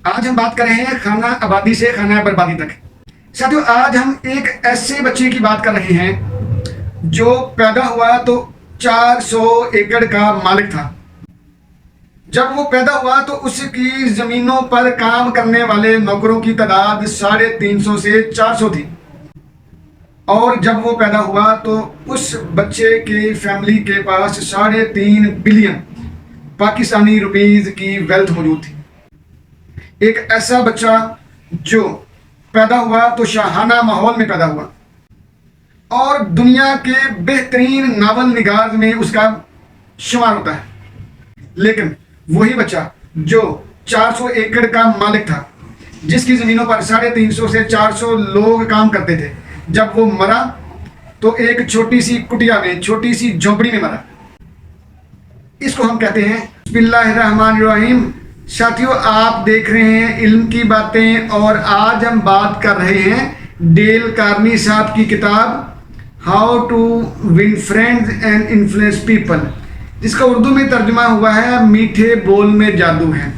آج ہم بات کر رہے ہیں خانہ آبادی سے خانہ بربادی تک۔ ساتھیو، آج ہم ایک ایسے بچے کی بات کر رہے ہیں جو پیدا ہوا تو 400 ایکڑ کا مالک تھا۔ جب وہ پیدا ہوا تو اس کی زمینوں پر کام کرنے والے نوکروں کی تعداد 350 سے 400 تھی، اور جب وہ پیدا ہوا تو اس بچے کی فیملی کے پاس 3.5 بلین پاکستانی روپیز کی ویلتھ موجود تھی۔ ایک ایسا بچہ جو پیدا ہوا تو شاہانہ ماحول میں پیدا ہوا، اور دنیا کے بہترین ناول نگار میں اس کا شمار ہوتا ہے۔ لیکن وہی بچہ جو 400 ایکڑ کا مالک تھا، جس کی زمینوں پر 350 سے 400 لوگ کام کرتے تھے، جب وہ مرا تو ایک چھوٹی سی کٹیا میں، چھوٹی سی جھونپڑی میں مرا۔ اس کو ہم کہتے ہیں بسم اللہ الرحمن الرحیم۔ ساتھیو، آپ دیکھ رہے ہیں علم کی باتیں، اور آج ہم بات کر رہے ہیں ڈیل کارنی صاحب کی کتاب how to win friends and influence people, جس کا اردو میں ترجمہ ہوا ہے میٹھے بول میں جادو ہے۔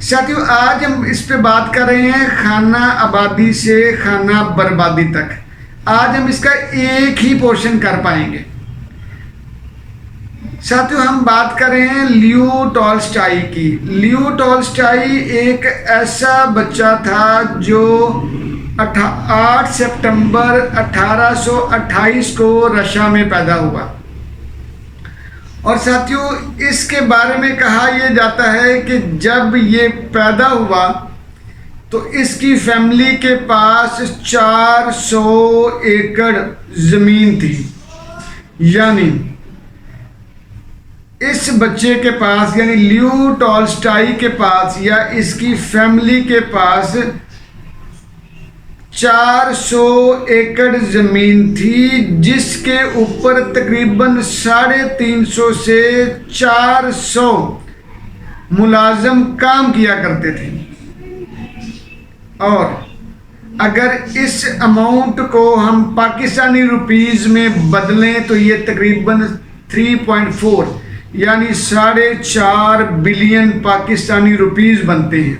ساتھیو، آج ہم اس پہ بات کر رہے ہیں خانہ آبادی سے خانہ بربادی تک۔ آج ہم اس کا ایک ہی پورشن کر پائیں گے۔ ساتھیو، ہم بات کر رہے ہیں لیو ٹولسٹائی کی۔ لیو ٹولسٹائی ایک ایسا بچہ تھا جو 8 سپتمبر 1828 کو رشیا میں پیدا ہوا، اور ساتھیو اس کے بارے میں کہا یہ جاتا ہے کہ جب یہ پیدا ہوا تو اس کی فیملی کے پاس 400 ایکڑ زمین تھی، یعنی اس بچے کے پاس، یعنی لیو ٹولسٹائی کے پاس یا اس کی فیملی کے پاس 400 ایکڑ زمین تھی، جس کے اوپر تقریباً 350 سے 400 ملازم کام کیا کرتے تھے۔ اور اگر اس اماؤنٹ کو ہم پاکستانی روپیز میں بدلیں تو یہ تقریباً 3.4 یعنی 4.5 بلین پاکستانی روپیز بنتے ہیں۔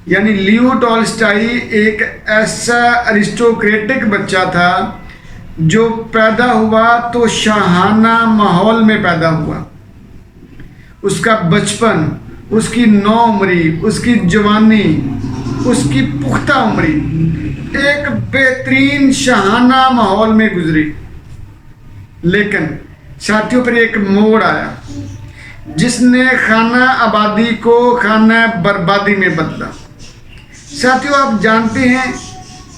یعنی لیو ٹولسٹائی ایک ایسا ارسٹوکریٹک بچہ تھا جو پیدا ہوا تو شاہانہ ماحول میں پیدا ہوا۔ اس کا بچپن، اس کی نوعمری، اس کی جوانی، اس کی پختہ عمری ایک بہترین شاہانہ ماحول میں گزری۔ لیکن ساتھیوں، پر ایک موڑ آیا جس نے خانہ آبادی کو خانہ بربادی میں بدلا۔ ساتھیوں، آپ جانتے ہیں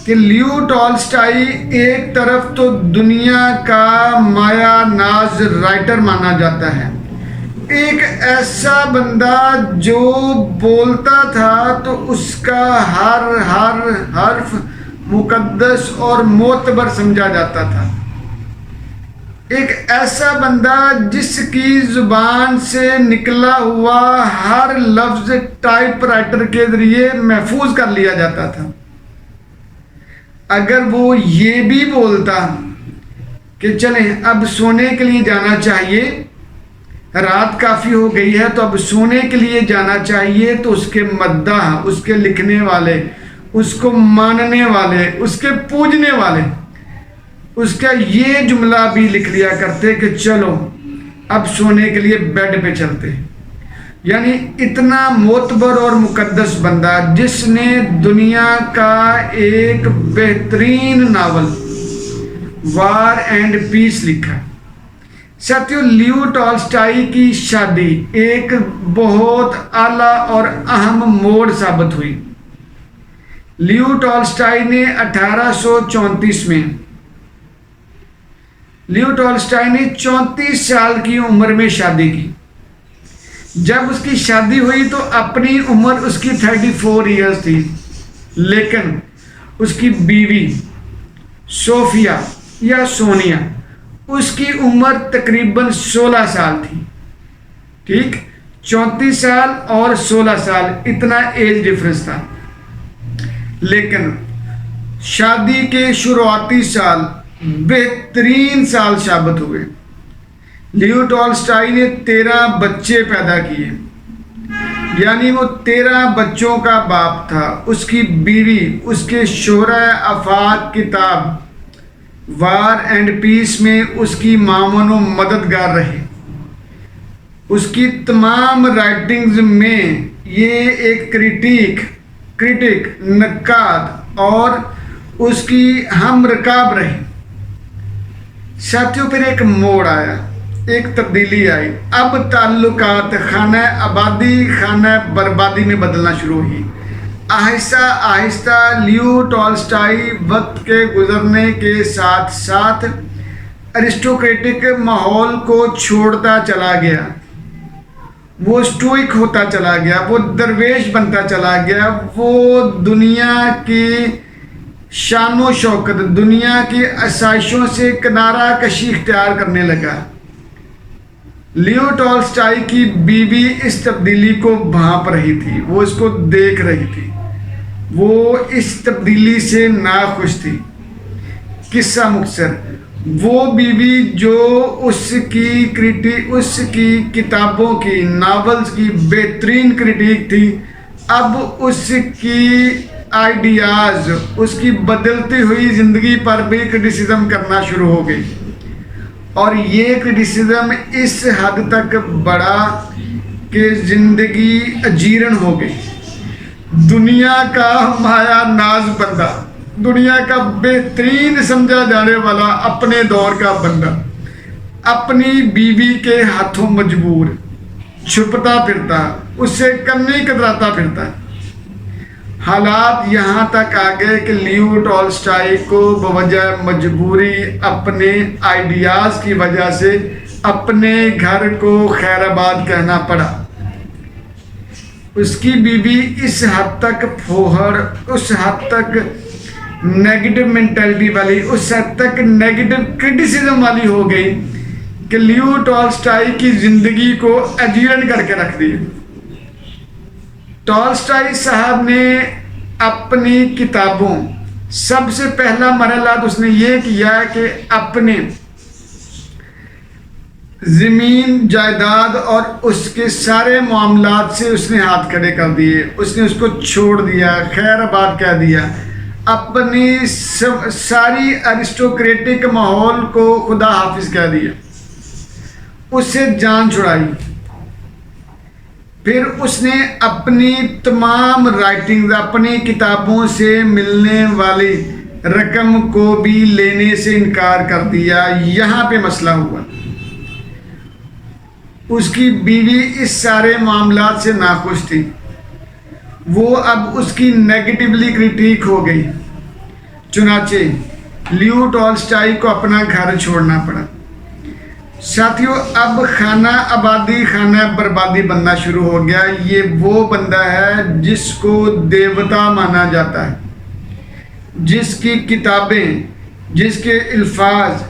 کہ لیو ٹولسٹائی ایک طرف تو دنیا کا مایا ناز رائٹر مانا جاتا ہے، ایک ایسا بندہ جو بولتا تھا تو اس کا ہر حرف مقدس اور معتبر سمجھا جاتا تھا، ایک ایسا بندہ جس کی زبان سے نکلا ہوا ہر لفظ ٹائپ رائٹر کے ذریعے محفوظ کر لیا جاتا تھا۔ اگر وہ یہ بھی بولتا کہ چلیں اب سونے کے لیے جانا چاہیے، رات کافی ہو گئی ہے تو اب سونے کے لیے جانا چاہیے، تو اس کے مداح، اس کے لکھنے والے، اس کو ماننے والے، اس کے پوجنے والے اس کا یہ جملہ بھی لکھ لیا کرتے کہ چلو اب سونے کے لیے بیڈ پہ چلتے ہیں۔ یعنی اتنا معتبر اور مقدس بندہ جس نے دنیا کا ایک بہترین ناول وار اینڈ پیس لکھا۔ ساتھیو، لیو ٹولسٹائی کی شادی ایک بہت اعلیٰ اور اہم موڑ ثابت ہوئی۔ لیو ٹولسٹائی نے 1834 میں لیو ٹولسٹائی نے 34 سال کی عمر میں شادی کی۔ جب اس کی شادی ہوئی تو اپنی عمر اس کی 34 ایئرز تھی، لیکن اس کی بیوی صوفیہ یا سونیا، اس کی عمر تقریباً 16 سال تھی۔ ٹھیک، 34 سال اور 16 سال، اتنا ایج ڈفرنس تھا۔ لیکن شادی کے شروعاتی سال بہترین سال ثابت ہوئے۔ لیو ٹولسٹائی نے 13 بچے پیدا کیے۔ یعنی وہ 13 بچوں کا باپ تھا، اس کی بیوی اس کے شہرہ آفاق کتاب وار اینڈ پیس میں اس کی معاون و مددگار رہی۔ اس کی تمام رائٹنگز میں یہ ایک کریٹک، نقاد اور اس کی ہم رکاب رہی۔ ساتھیوں پھر ایک موڑ آیا، ایک تبدیلی آئی۔ اب تعلقات خانہ آبادی خانہ بربادی میں بدلنا شروع ہوئی۔ آہستہ آہستہ لیو ٹالسٹائی وقت کے گزرنے کے ساتھ ساتھ ارسٹوکریٹک ماحول کو چھوڑتا چلا گیا۔ وہ سٹوئک ہوتا چلا گیا، وہ درویش بنتا چلا گیا، وہ دنیا کی شان و شوکت، دنیا کی آسائشوں سے کنارہ کشی اختیار کرنے لگا۔ لیو ٹالسٹائی کی بیوی اس تبدیلی کو بھانپ رہی تھی، وہ اس کو دیکھ رہی تھی، وہ اس تبدیلی سے ناخوش تھی۔ قصہ مختصر، وہ بیوی جو اس کی کتابوں کی، ناولز کی بہترین کریٹیک تھی، اب اس کی آئیڈیاز، اس کی بدلتی ہوئی زندگی پر بھی کرٹیسزم کرنا شروع ہو گئی۔ اور یہ کرٹیسزم اس حد تک بڑھا کہ زندگی اجیرن ہو گئی۔ دنیا کا مایا ناز بندہ، دنیا کا بہترین سمجھا جانے والا اپنے دور کا بندہ، اپنی بیوی کے ہاتھوں مجبور، چھپتا پھرتا، اس سے کم نہیں کتراتا پھرتا۔ حالات یہاں تک آ گئے کہ لیو ٹالسٹائی کو بوجہ مجبوری اپنے آئیڈیاز کی وجہ سے اپنے گھر کو خیر آباد کہنا پڑا۔ اس کی بیوی اس حد تک پھوہڑ، اس حد تک نیگیٹو مینٹلٹی والی، اس حد تک نیگیٹو کرٹیسزم والی ہو گئی کہ لیو ٹالسٹائی کی زندگی کو اجیرن کر کے رکھ دی۔ ٹالسٹائی صاحب نے اپنی کتابوں، سب سے پہلا مرحلہ تو اس نے یہ کیا کہ اپنے زمین جائیداد اور اس کے سارے معاملات سے اس نے ہاتھ کھڑے کر دیے، اس نے اس کو چھوڑ دیا، خیر آباد کہہ دیا، اپنی ساری ارسٹوکریٹک ماحول کو خدا حافظ کہہ دیا، اس سے جان چھڑائی۔ پھر اس نے اپنی تمام رائٹنگز، اپنی کتابوں سے ملنے والی رقم کو بھی لینے سے انکار کر دیا۔ یہاں پہ مسئلہ ہوا۔ اس کی بیوی اس سارے معاملات سے ناخوش تھی، وہ اب اس کی نیگیٹیولی کریٹیک ہو گئی۔ چنانچہ لیو ٹالسٹائی کو اپنا گھر چھوڑنا پڑا۔ ساتھیوں، اب خانہ آبادی خانہ بربادی بننا شروع ہو گیا۔ یہ وہ بندہ ہے جس کو دیوتا مانا جاتا ہے، جس کی کتابیں، جس کے الفاظ،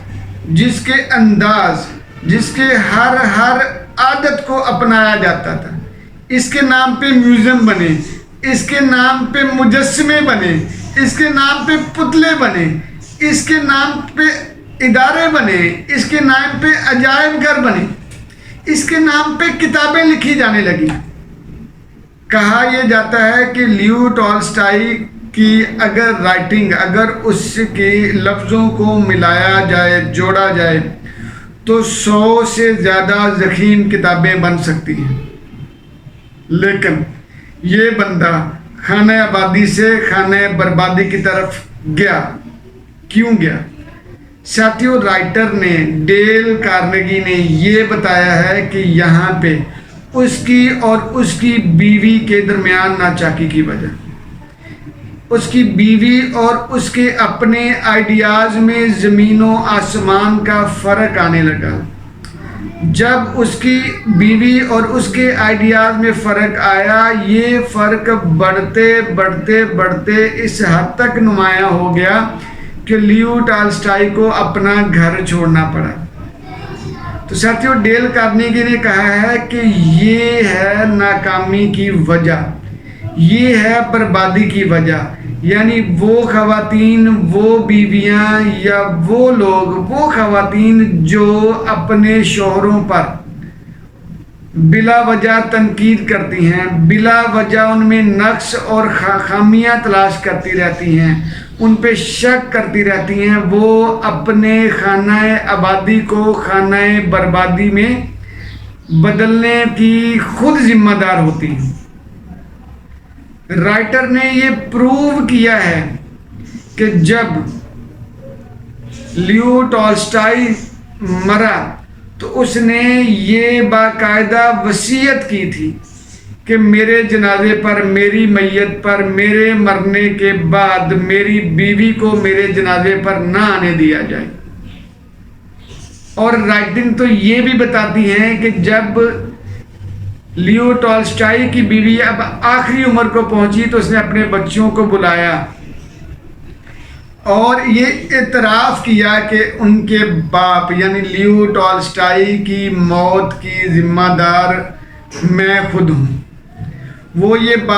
جس کے انداز، جس کے ہر عادت کو اپنایا جاتا تھا۔ اس کے نام پہ میوزیم بنے، اس کے نام پہ مجسمے بنے، اس کے نام پہ پتلے بنے، اس کے نام پہ ادارے بنے، اس کے نام پہ عجائب گھر بنے، اس کے نام پہ کتابیں لکھی جانے لگی۔ کہا یہ جاتا ہے کہ لیو ٹالسٹائی کی اگر رائٹنگ، اگر اس کے لفظوں کو ملایا جائے، جوڑا جائے تو 100 سے زیادہ ضخیم کتابیں بن سکتی ہیں۔ لیکن یہ بندہ خانہ آبادی سے خانہ بربادی کی طرف گیا۔ کیوں گیا؟ ساتھیوں، رائٹر نے، ڈیل کارنیگی نے یہ بتایا ہے کہ یہاں پہ اس کی اور اس کی بیوی کے درمیان ناچاکی کی وجہ، اس کی بیوی اور اس کے اپنے آئیڈیاز میں زمین و آسمان کا فرق آنے لگا۔ جب اس کی بیوی اور اس کے آئیڈیاز میں فرق آیا، یہ فرق بڑھتے بڑھتے بڑھتے اس حد تک نمایاں ہو گیا کہ لیو ٹالسٹائی کو اپنا گھر چھوڑنا پڑا۔ تو ساتھیوں، ڈیل کارنیگی نے کہا ہے کہ یہ ہے ناکامی کی وجہ، یہ ہے بربادی کی وجہ، یعنی وہ خواتین، وہ بیویاں یا وہ لوگ، وہ خواتین جو اپنے شوہروں پر بلا وجہ تنقید کرتی ہیں، بلا وجہ ان میں نقص اور خامیاں تلاش کرتی رہتی ہیں، ان پہ شک کرتی رہتی ہیں، وہ اپنے خانہ آبادی کو خانہ بربادی میں بدلنے کی خود ذمہ دار ہوتی ہیں۔ رائٹر نے یہ پروو کیا ہے کہ جب لیو ٹالسٹائی مرا تو اس نے یہ باقاعدہ وصیت کی تھی کہ میرے جنازے پر، میری میت پر، میرے مرنے کے بعد میری بیوی کو میرے جنازے پر نہ آنے دیا جائے۔ اور رائٹنگ تو یہ بھی بتاتی ہیں کہ جب لیو ٹالسٹائی کی بیوی اب آخری عمر کو پہنچی تو اس نے اپنے بچوں کو بلایا اور یہ اعتراف کیا کہ ان کے باپ یعنی لیو ٹالسٹائی کی موت کی ذمہ دار میں خود ہوں۔ وہ یہ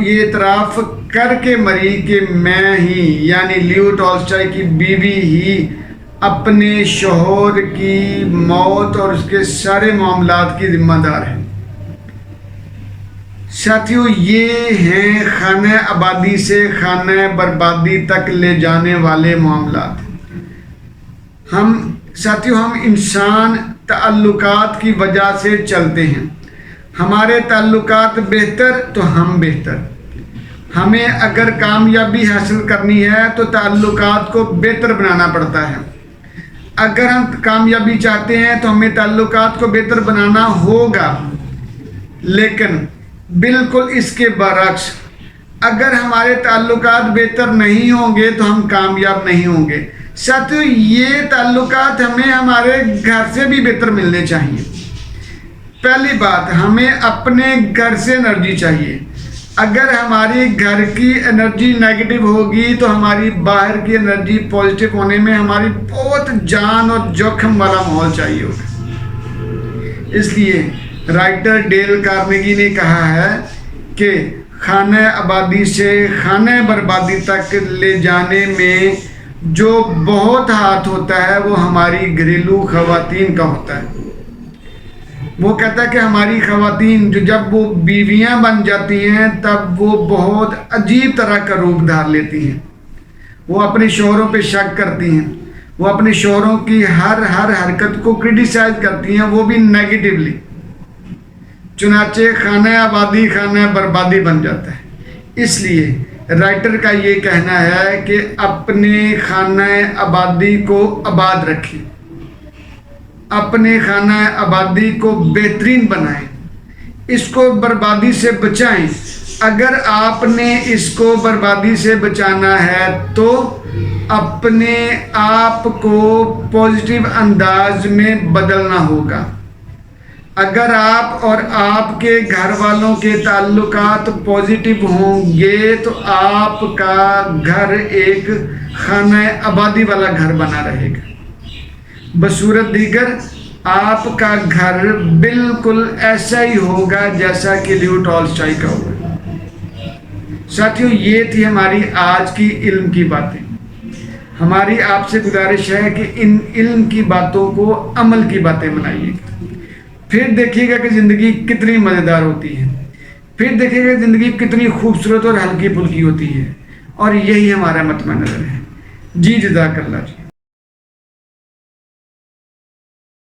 اعتراف کر کے مری کہ میں ہی یعنی لیو ٹالسٹائی کی بیوی ہی اپنے شوہر کی موت اور اس کے سارے معاملات کی ذمہ دار ہے۔ ساتھیو، یہ ہیں خانہ آبادی سے خانہ بربادی تک لے جانے والے معاملات۔ ہم انسان تعلقات کی وجہ سے چلتے ہیں۔ ہمارے تعلقات بہتر تو ہم بہتر۔ ہمیں اگر کامیابی حاصل کرنی ہے تو تعلقات کو بہتر بنانا پڑتا ہے۔ اگر ہم کامیابی چاہتے ہیں تو ہمیں تعلقات کو بہتر بنانا ہوگا، لیکن بالکل اس کے برعکس اگر ہمارے تعلقات بہتر نہیں ہوں گے تو ہم کامیاب نہیں ہوں گے۔ ساتھیو، یہ تعلقات ہمیں ہمارے گھر سے بھی بہتر ملنے چاہیے۔ پہلی بات، ہمیں اپنے گھر سے انرجی چاہیے۔ اگر ہماری گھر کی انرجی نیگیٹو ہوگی تو ہماری باہر کی انرجی پازیٹیو ہونے میں ہماری بہت جان اور جوخم والا ماحول چاہیے ہوگا۔ اس لیے رائٹر ڈیل کارنیگی نے کہا ہے کہ خانہ آبادی سے خانہ بربادی تک لے جانے میں جو بہت ہاتھ ہوتا ہے وہ ہماری گھریلو خواتین کا ہوتا ہے۔ وہ کہتا ہے کہ ہماری خواتین جو جب وہ بیویاں بن جاتی ہیں تب وہ بہت عجیب طرح کا روپ دھار لیتی ہیں۔ وہ اپنے شوہروں پہ شک کرتی ہیں، وہ اپنے شوہروں کی ہر حرکت کو کرٹیسائز کرتی ہیں، وہ بھی نیگیٹیولی۔ چنانچہ خانہ آبادی خانہ بربادی بن جاتا ہے۔ اس لیے رائٹر کا یہ کہنا ہے کہ اپنے خانہ آبادی کو آباد رکھیں، اپنے خانہ آبادی کو بہترین بنائیں، اس کو بربادی سے بچائیں۔ اگر آپ نے اس کو بربادی سے بچانا ہے تو اپنے آپ کو پازیٹیو انداز میں بدلنا ہوگا۔ اگر آپ اور آپ کے گھر والوں کے تعلقات پازیٹیو ہوں گے تو آپ کا گھر ایک خانہ آبادی والا گھر بنا رہے گا۔ بصورت دیگر آپ کا گھر بالکل ایسا ہی ہوگا جیسا کہ لیو ٹالسٹائی کا ہوگا۔ ساتھیو، یہ تھی ہماری آج کی علم کی باتیں۔ ہماری آپ سے گزارش ہے کہ ان علم کی باتوں کو عمل کی باتیں بنائیے گا، پھر دیکھیے گا کہ زندگی کتنی مزیدار ہوتی ہے، پھر دیکھیے گا زندگی کتنی خوبصورت اور ہلکی پھلکی ہوتی ہے، اور یہی ہمارا مطمع نظر ہے۔ جی جزاک اللہ جی۔